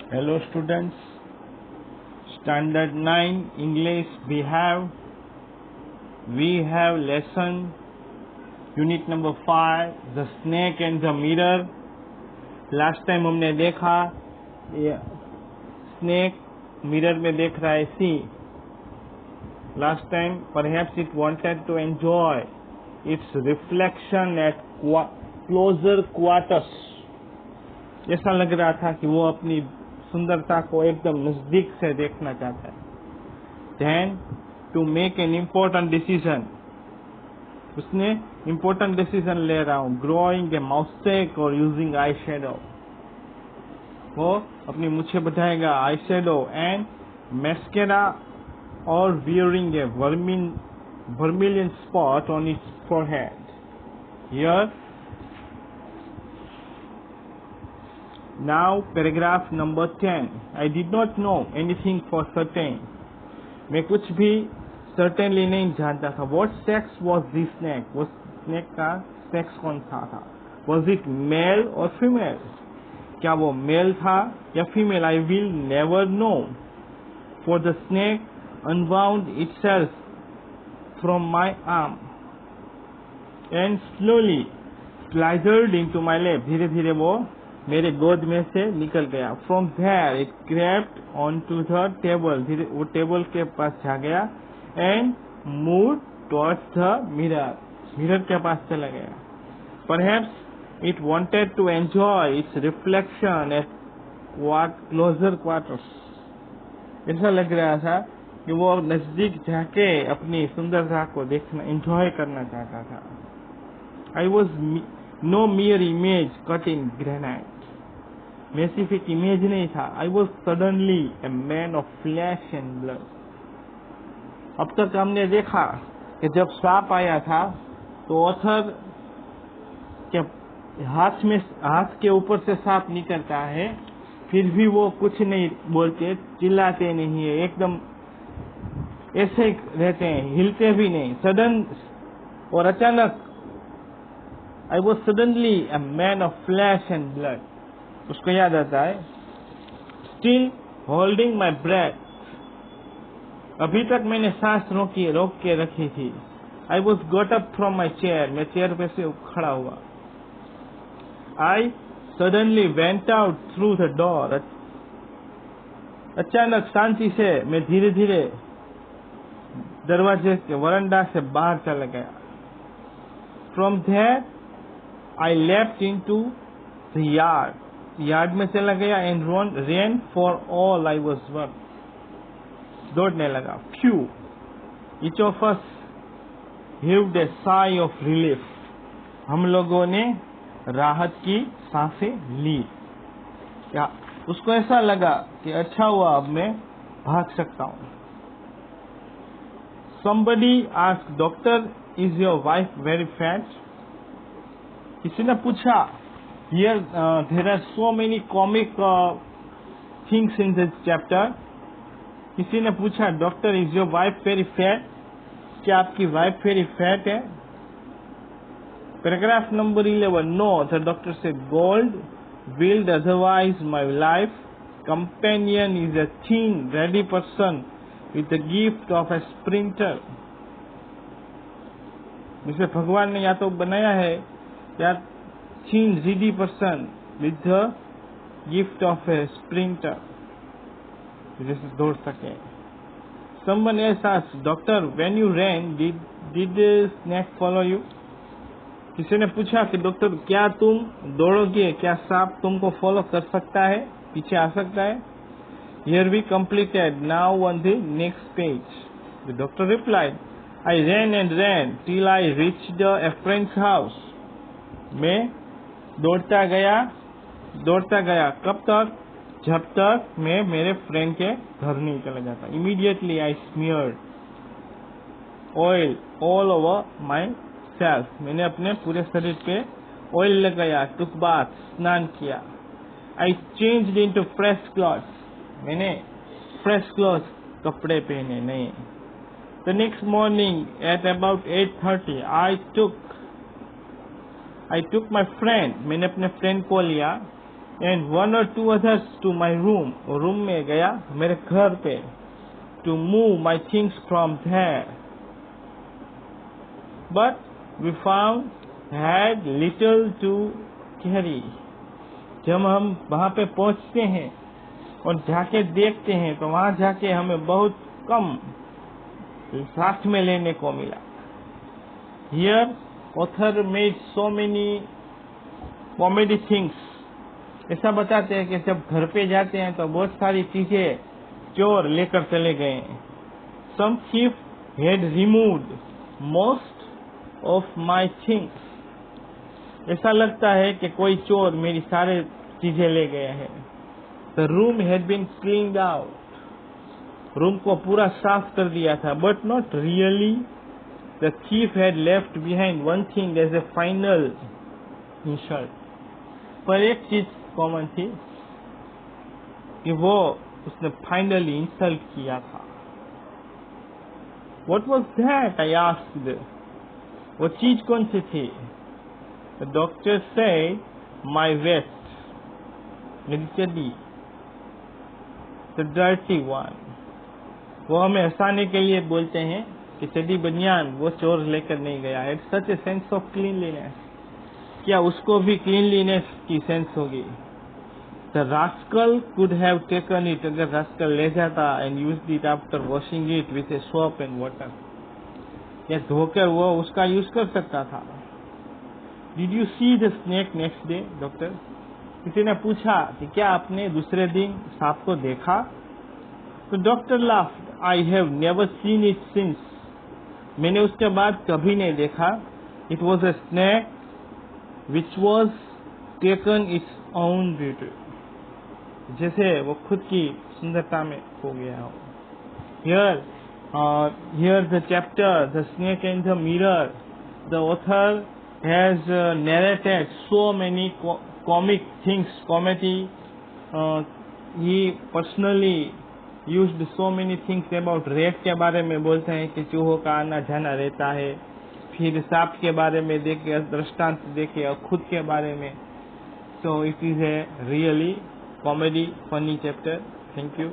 Hello students, Standard 9 English we have lesson unit number 5 the snake and the mirror. Last time हमने देखा ये snake mirror में देख रहा है सी. Last time perhaps it wanted to enjoy its reflection at closer quarters. ऐसा लग रहा था कि वो अपनी सुंदरता को एकदम नजदीक से देखना चाहता है. Then to make an important decision, उसने important decision ले रहा हूँ, growing a mustache or using eyeshadow. वो अपनी मूछें बढ़ाएगा, eyeshadow and mascara or wearing a vermilion spot on its forehead. Here now paragraph number 10. I did not know anything for certain. मैं कुछ भी certainly नहीं जानता था. What sex was this snake? वो snake का sex कौन सा था? Was it male or female? क्या वो male था या female? I will never know. For the snake unwound itself from my arm and slowly slithered into my lap. धीरे धीरे वो मेरे गोद में से निकल गया. From there it crept onto the table. धीरे वो टेबल के पास जा गया and moved towards the mirror. Mirror के पास चला गया. Perhaps it wanted to enjoy its reflection at closer quarters. ऐसा लग रहा था कि वो नजदीक जाके अपनी सुंदरता को देखना एंजॉय करना चाहता था. I was no mere image cut in granite. मैं सिर्फ एक इमेज नहीं था. I was suddenly a man of flesh and blood. अब तक हमने देखा कि जब सांप आया था तो ऑथर के हाथ के ऊपर से सांप निकलता है, फिर भी वो कुछ नहीं बोलते, चिल्लाते नहीं है, एकदम ऐसे रहते हैं, हिलते भी नहीं. सडन और अचानक I was suddenly a man of flesh and blood. उसको याद आता है. Still holding my breath. अभी तक मैंने सांस रोक के रखी थी. I was got up from my chair. मैं चेयर पे से खड़ा हुआ. I suddenly went out through the door. अचानक शांति से मैं धीरे धीरे दरवाजे के वरांडा से बाहर चला गया. From there I leapt into the yard. Yard में चला गया and ran for all I was worth. दौड़ने लगा. Phew! Each of us heaved a sigh of relief. हम लोगों ने राहत की सांसें ली. क्या उसको ऐसा लगा कि अच्छा हुआ अब मैं भाग सकता हूँ. Somebody asked, Doctor, is your wife very fat? किसी ने पूछा. Here there are so many comic things in this chapter. किसी ने पूछा, Doctor, is your wife very fat? क्या आपकी वाइफ very fat है? Paragraph number 11. No, the doctor said, Gold willed otherwise my life companion is a thin, ready person with the gift of a sprinter. जिसे भगवान ने या तो बनाया है या thin, ready person with the gift of a sprinter, जैसे दौड़ सके. Someone else asked, Doctor, when you ran, did the snake follow you? किसी ने पूछा कि डॉक्टर क्या तुम दौड़ोगे, क्या सांप तुमको फॉलो कर सकता है, पीछे आ सकता है? Here we completed. Now on the next page. The doctor replied, I ran and ran till I reached a friend's house. मैं दौड़ता गया. कब तक? जब तक मैं मेरे फ्रेंड के घर नहीं चला जाता. Immediately I smeared oil all over myself. मैंने अपने पूरे शरीर पे ऑयल लगाया. Took bath, स्नान किया. I changed into fresh clothes. मैंने fresh clothes, कपड़े पहने नहीं. The next morning at about 8:30 I took my friend. मैंने अपने फ्रेंड को लिया and one or two others to my room. Room में गया मेरे घर पे to move my things from there. But we found had little to carry. जब हम वहाँ पे पहुँचते हैं और जाके देखते हैं तो वहाँ जाके हमें बहुत कम साथ में लेने को मिला. Here author made so many comedy things. ऐसा बताते हैं कि जब घर पे जाते हैं तो बहुत सारी चीजें चोर लेकर चले गए. Some thief had removed most of my things. ऐसा लगता है कि कोई चोर मेरी सारे चीजें ले गया है. The room had been cleaned out. Room को पूरा साफ कर दिया था. But not really. The thief had left behind one thing as a final insult. पर एक चीज कॉमन थी कि वो उसने फाइनली इंसल्ट किया था. What was that? I asked. वो चीज कौन सी थी? The doctor said, my vest. मेरी चड्डी. The dirty one. वो हमें हंसाने के लिए बोलते हैं कि चड्डी बनियान वो चोर लेकर नहीं गया. It's such a sense of cleanliness. क्या उसको भी क्लीनलीनेस की सेंस होगी? The rascal could have taken it. अगर rascal ले जाता and used it after washing it with a soap and water. या धोकर वो उसका यूज कर सकता था. Did you see the snake next day, doctor? किसी ने पूछा कि क्या आपने दूसरे दिन सांप को देखा? तो doctor laughed. I have never seen it since. मैंने उसके बाद कभी नहीं देखा. It was a snake which was taken its own beauty. जैसे वो खुद की सुंदरता में खो गया हो. Here the chapter, the snake and the mirror. The author has narrated so many comic things, comedy. He personally used so many things about rat के बारे में बोलते हैं कि चूहों का आना जाना रहता है. फिर सांप के बारे में देखे, दृष्टांत देखे और खुद के बारे में. So it is a really comedy, funny chapter. Thank you.